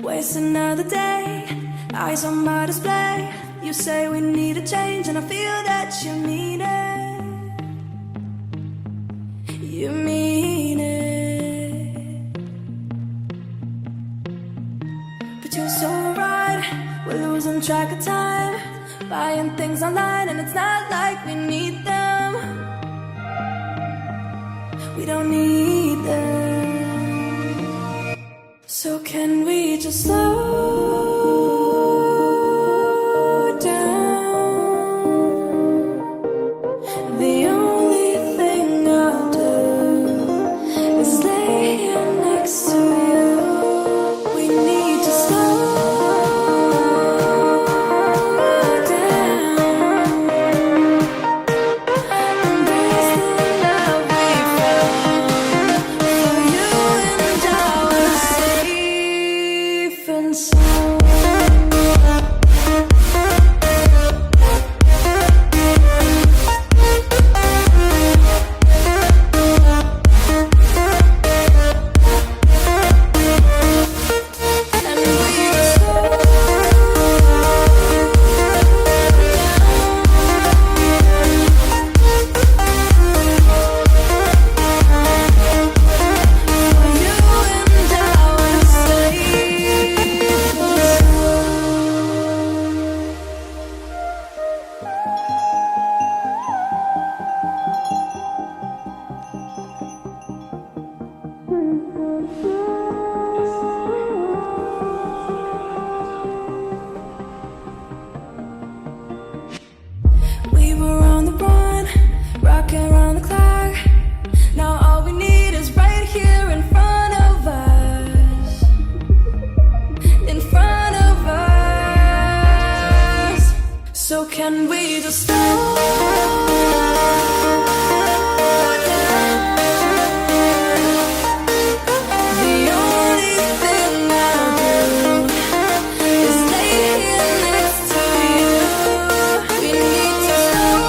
Waste another day, eyes on my display. You say we need a change and I feel that you mean it. You mean it. But you're so right, we're losing track of time, buying things online and it's not like we need them. We don't need them. So can we just slow down? The only thing I'll do is lay here next to you. We need to slow down. Embrace the love we found. For you and I were safe and sound. And we were slow down. For you and I were safe and we were on the run, rocking around the clock. Now all we need is right here in front of us. In front of us. So can we just slow down? The only thing I'll do is lay here next to you. We need to slow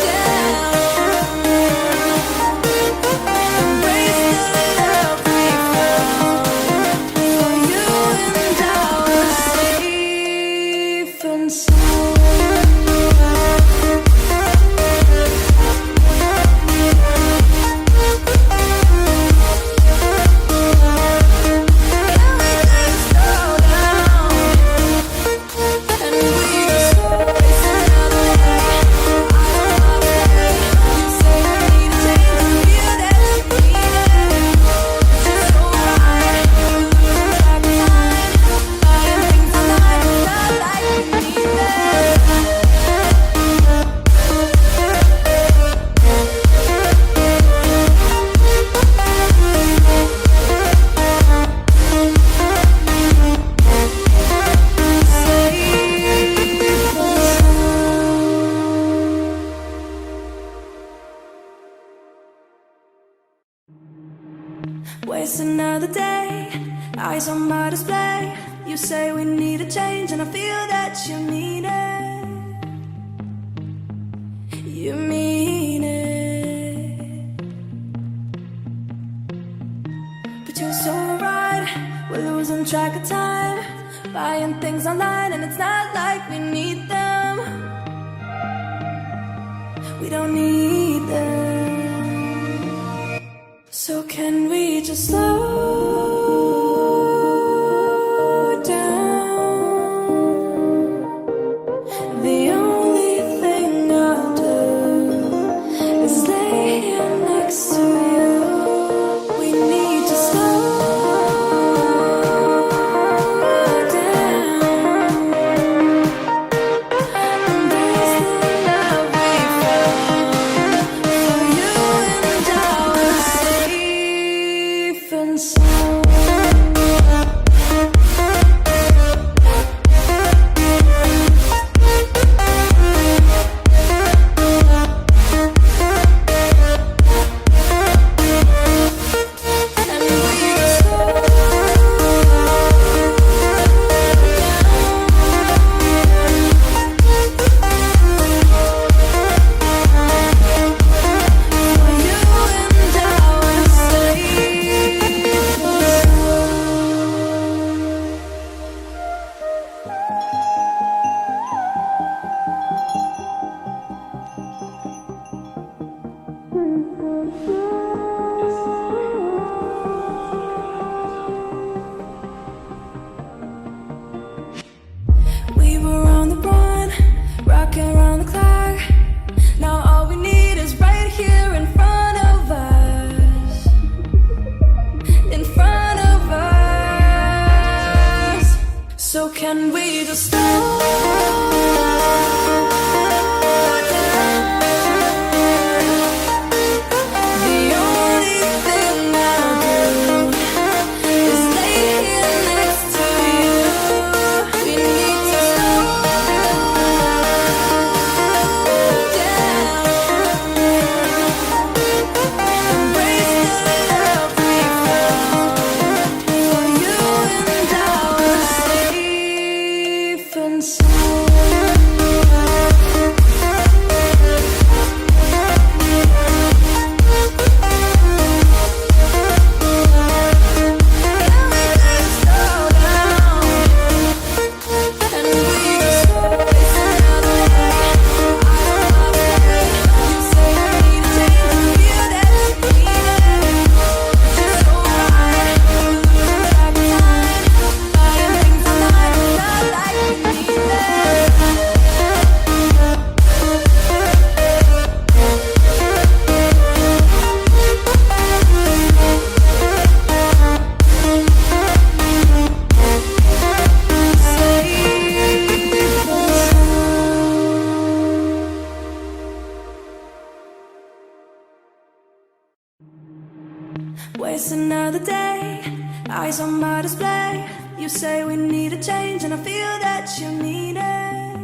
down. Embrace the love we found. For you and I were safe and sound. Can we just slow down? And we just waste another day. I don't wanna stay. You say we need a change and feel that you need it. But you're so right, we're losing track of time, buying things online, it's not like we need them. Waste another day, eyes on my display. You say we need a change and I feel that you mean it. You mean it. But you're so right, we're losing track of time, buying things online and it's not like we need them. We don't need them. So can we just slow down? The only thing I'll do is lay here next to you. We need to slow down. Embrace the love we found. For you and I were safe and sound. can we just slow down? The only thing I'll do is lay here next to you. We need to slow down. Embrace the love we found. For you and I were safe and sound. Can we just slow down? And we just waste another day. I don't wanna stay. You say you need a change, and feel that you need it. But you're so right, we're losing track of time. Buying things online, it's not like we need them. Waste another day, eyes on my display. You say we need a change, and I feel that you mean it.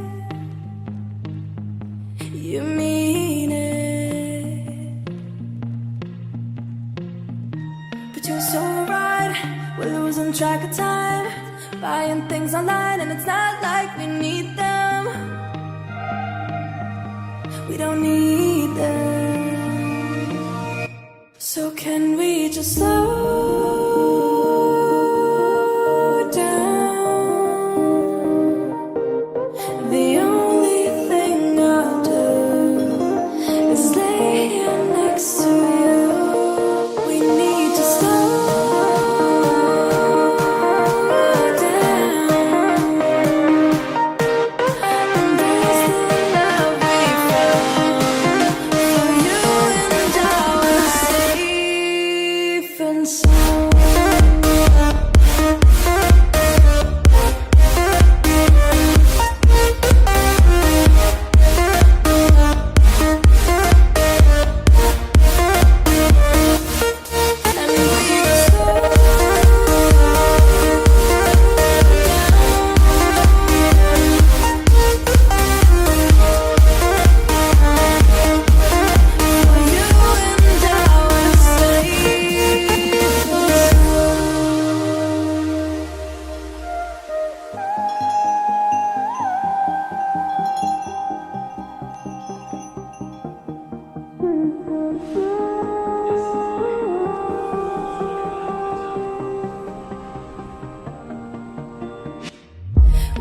You mean it. But you're so right, we're losing track of time. Buying things online, and it's not like we need them. We don't need them. So can we just slow down? The only thing I'll do is lay here next to you. We need to slow down. Embrace the love we found. For you and I were safe and sound. And we just slow For you and I were safe and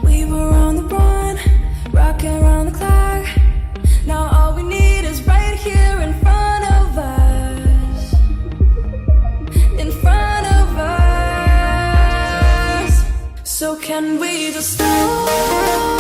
we were on the run, rocking around the clock. Now all we need is right here in front of us. In front of us. So can we just slow